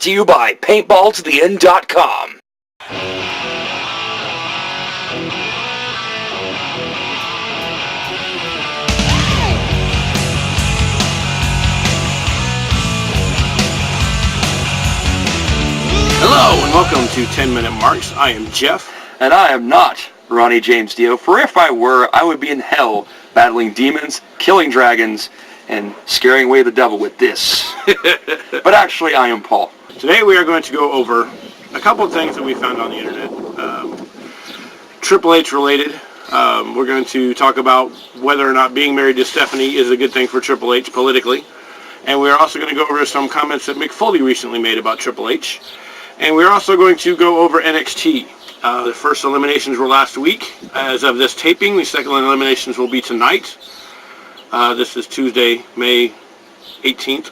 to you by PaintballToTheEnd.com. Hello and welcome to 10 Minute Marks. I am Jeff. And I am not Ronnie James Dio, for if I were, I would be in hell battling demons, killing dragons, and scaring away the devil with this. But actually, I am Paul. Today we are going to go over a couple of things that we found on the internet. Triple H related. We're going to talk about whether or not being married to Stephanie is a good thing for Triple H politically. And we're also going to go over some comments that Mick Foley recently made about Triple H. And we're also going to go over NXT. The first eliminations were last week. As of this taping, the second eliminations will be tonight. This is Tuesday, May 18th.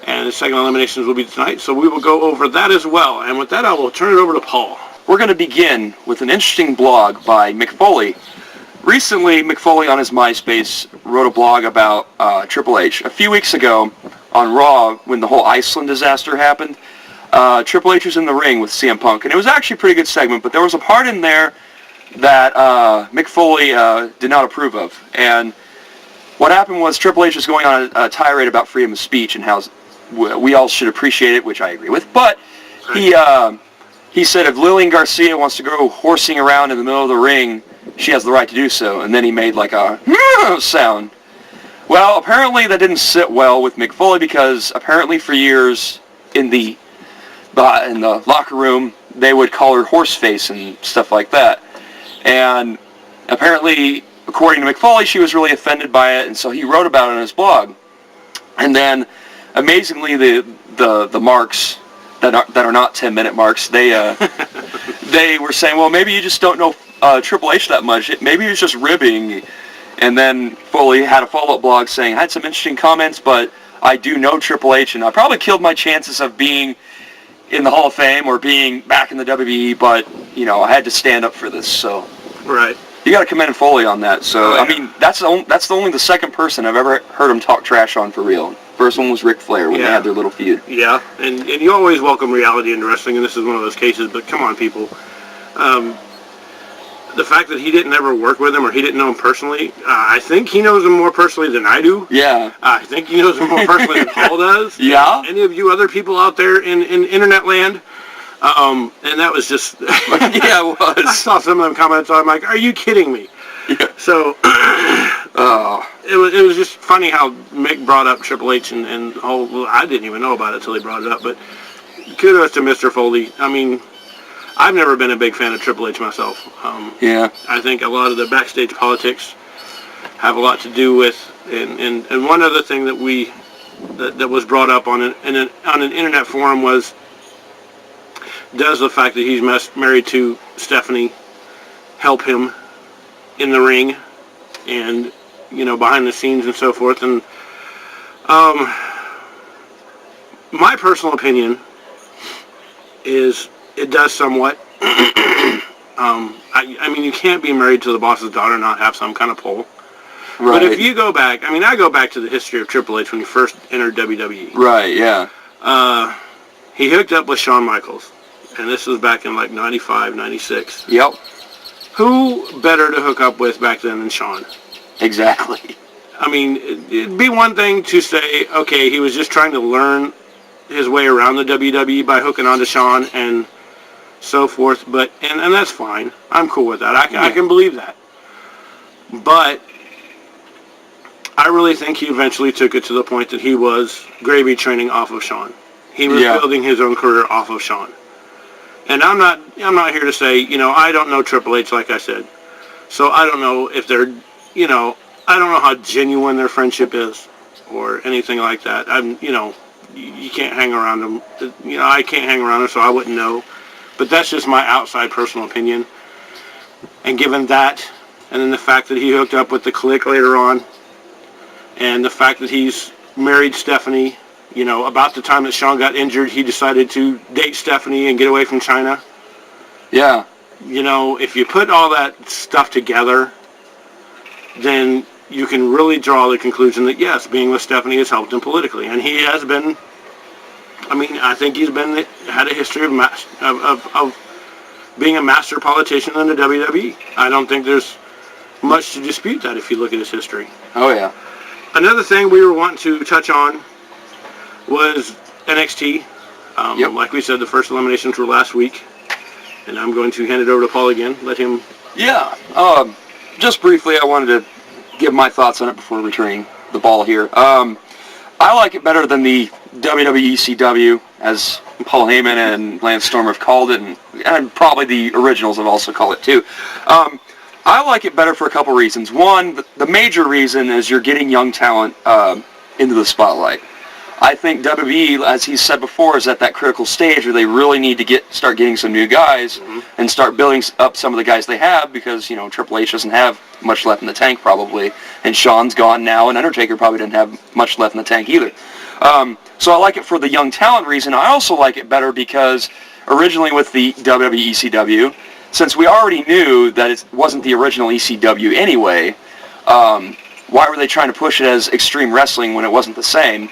And the second eliminations will be tonight. So we will go over that as well. And with that, I will turn it over to Paul. We're going to begin with an interesting blog by Mick Foley. Recently, Mick Foley on his MySpace wrote a blog about Triple H. A few weeks ago on Raw, when the whole Iceland disaster happened, Triple H was in the ring with CM Punk, and it was actually a pretty good segment, but there was a part in there that Mick Foley did not approve of. And what happened was Triple H was going on a tirade about freedom of speech and how we all should appreciate it, which I agree with, but he said if Lillian Garcia wants to go horsing around in the middle of the ring, she has the right to do so, and then he made like a sound. Well, apparently that didn't sit well with Mick Foley, because apparently for years in the locker room, they would call her horseface and stuff like that. And apparently, according to Mick Foley, she was really offended by it, and so he wrote about it on his blog. And then, amazingly, the marks that are not 10-minute marks, they were saying, well, maybe you just don't know Triple H that much. Maybe he was just ribbing. And then Foley had a follow-up blog saying, I had some interesting comments, but I do know Triple H, and I probably killed my chances of being in the Hall of Fame or being back in the WWE, but, you know, I had to stand up for this, so. Right. You got to commend Foley on that. So, I mean, that's only the second person I've ever heard him talk trash on for real. First one was Ric Flair when they had their little feud. Yeah, and you always welcome reality into wrestling, and this is one of those cases, but come on, people. The fact that he didn't ever work with him or he didn't know him personally, I think he knows him more personally than I do. Yeah. I think he knows him more personally than Paul does. Yeah. Any of you other people out there in internet land. And that was just... Yeah, it was. I saw some of them comments, I'm like, are you kidding me? Yeah. So, it was just funny how Mick brought up Triple H and I didn't even know about it until he brought it up, but kudos to Mr. Foley. I mean, I've never been a big fan of Triple H myself. Yeah. I think a lot of the backstage politics have a lot to do with, and one other thing that was brought up on an internet forum was, does the fact that he's married to Stephanie help him in the ring and, you know, behind the scenes and so forth? And my personal opinion is it does somewhat. I mean, you can't be married to the boss's daughter and not have some kind of pull. Right. But if you go back, I mean, I go back to the history of Triple H when he first entered WWE. Right, yeah. He hooked up with Shawn Michaels, and this was back in like 95, 96. Yep. Who better to hook up with back then than Shawn? Exactly. I mean, it'd be one thing to say, okay, he was just trying to learn his way around the WWE by hooking onto Shawn and so forth, but and that's fine. I'm cool with that. I can believe that. But I really think he eventually took it to the point that he was gravy training off of Shawn. He was building his own career off of Shawn. And I'm not here to say, you know, I don't know Triple H, like I said. So I don't know if they're, you know, I don't know how genuine their friendship is or anything like that. You know, you can't hang around them. You know, I can't hang around them, so I wouldn't know. But that's just my outside personal opinion. And given that, and then the fact that he hooked up with the Clique later on, and the fact that he's married Stephanie, you know, about the time that Shawn got injured, he decided to date Stephanie and get away from China. Yeah. You know, if you put all that stuff together, then you can really draw the conclusion that, yes, being with Stephanie has helped him politically. And he has been I mean, I think he's had a history of being a master politician in the WWE. I don't think there's much to dispute that if you look at his history. Oh, yeah. Another thing we were wanting to touch on was NXT. Like we said, the first eliminations were last week. And I'm going to hand it over to Paul again. Let him... Yeah. Just briefly, I wanted to give my thoughts on it before returning the ball here. I like it better than the WWE ECW, as Paul Heyman and Lance Storm have called it, and probably the originals have also called it too. I like it better for a couple reasons. One, the major reason is you're getting young talent into the spotlight. I think WWE, as he said before, is at that critical stage where they really need to start getting some new guys and start building up some of the guys they have, because Triple H doesn't have much left in the tank probably, and Shawn's gone now, and Undertaker probably didn't have much left in the tank either. So I like it for the young talent reason. I also like it better because originally with the WWE ECW, since we already knew that it wasn't the original ECW anyway, why were they trying to push it as Extreme Wrestling when it wasn't the same?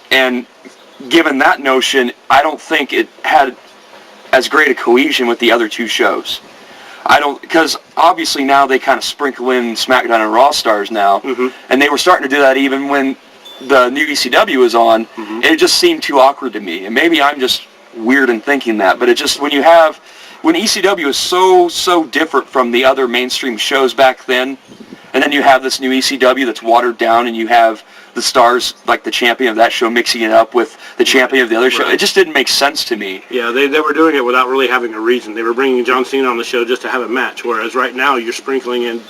And given that notion, I don't think it had as great a cohesion with the other two shows. Because obviously now they kind of sprinkle in SmackDown and Raw stars now, and they were starting to do that even when the new ECW was on, and it just seemed too awkward to me. And maybe I'm just weird in thinking that, but it just, when ECW is so different from the other mainstream shows back then, and then you have this new ECW that's watered down, and you have the stars, like the champion of that show, mixing it up with the champion of the other show. It just didn't make sense to me. Yeah, they were doing it without really having a reason. They were bringing John Cena on the show just to have a match, whereas right now you're sprinkling in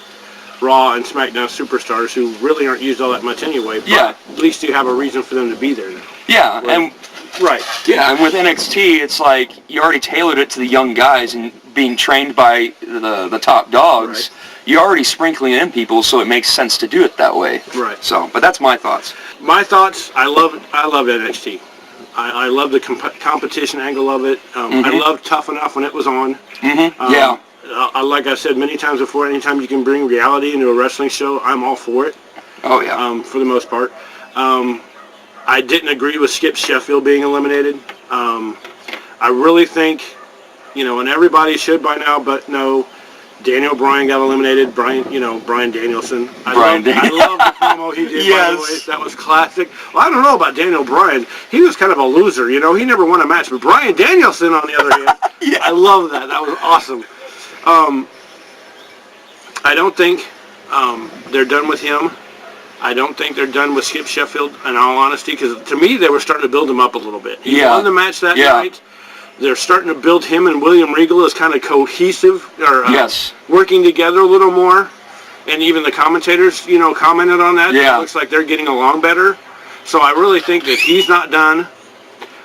Raw and SmackDown superstars who really aren't used all that much anyway, but at least you have a reason for them to be there now. Yeah, and with NXT, it's like you already tailored it to the young guys and being trained by the top dogs. You're already sprinkling in people, so it makes sense to do it that way. Right. So, but that's my thoughts. My thoughts, I love NXT. I love the competition angle of it. I loved Tough Enough when it was on. Like I said many times before, anytime you can bring reality into a wrestling show, I'm all for it. Oh, yeah. For the most part. I didn't agree with Skip Sheffield being eliminated. I really think, and everybody should by now, but no, Daniel Bryan got eliminated. Bryan Danielson. I love the promo he did, by the way. That was classic. Well, I don't know about Daniel Bryan. He was kind of a loser, He never won a match. But Bryan Danielson, on the other hand, I love that. That was awesome. I don't think they're done with him. I don't think they're done with Skip Sheffield, in all honesty, because to me, they were starting to build him up a little bit. He won the match that night. They're starting to build him and William Regal as kind of cohesive, or working together a little more. And even the commentators, commented on that. It looks like they're getting along better. So I really think that he's not done.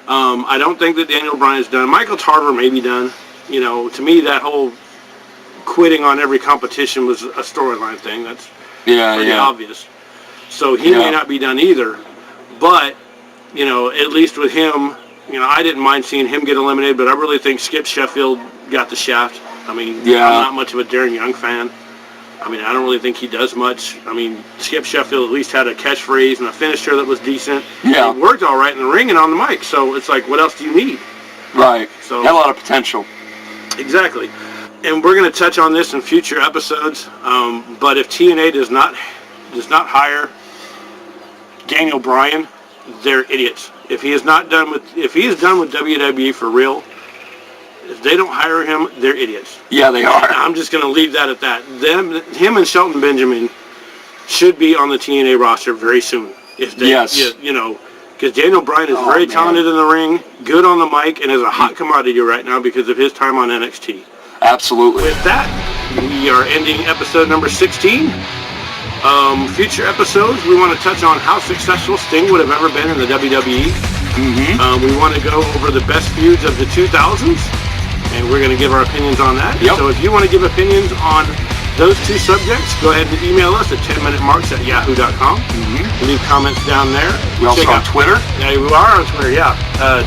I don't think that Daniel Bryan's done. Michael Tarver may be done. To me, that whole quitting on every competition was a storyline thing. That's pretty obvious. So he may not be done either. But, at least with him, I didn't mind seeing him get eliminated, but I really think Skip Sheffield got the shaft. I mean, I'm not much of a Darren Young fan. I mean, I don't really think he does much. I mean, Skip Sheffield at least had a catchphrase and a finisher that was decent. Yeah. He worked all right in the ring and on the mic, so it's like, what else do you need? Right. So had a lot of potential. Exactly. And we're going to touch on this in future episodes, but if TNA does not hire Daniel Bryan, they're idiots. If he is done with WWE for real, if they don't hire him, they're idiots. Yeah, they are. I'm just going to leave that at that. Him and Shelton Benjamin should be on the TNA roster very soon. If they, because Daniel Bryan is very talented in the ring, good on the mic, and is a hot commodity right now because of his time on NXT. Absolutely. With that, we are ending episode number 16. Future episodes, we want to touch on how successful Sting would have ever been in the WWE. We want to go over the best feuds of the 2000s, and we're going to give our opinions on that. Yep. So if you want to give opinions on those two subjects, go ahead and email us at 10minutemarks@yahoo.com. Leave comments down there. We're also on Twitter. Yeah, we are on Twitter,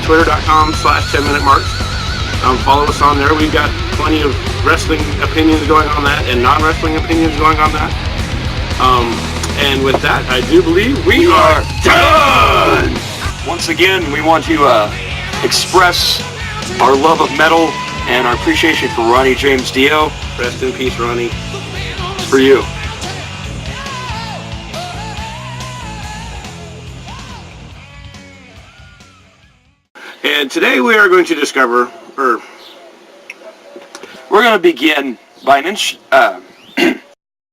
Twitter.com/10minutemarks. Follow us on there. We've got plenty of wrestling opinions going on that and non-wrestling opinions going on that. And with that, I do believe we are done! Once again, we want to express our love of metal and our appreciation for Ronnie James Dio. Rest in peace, Ronnie. It's for you. And today we are going to begin by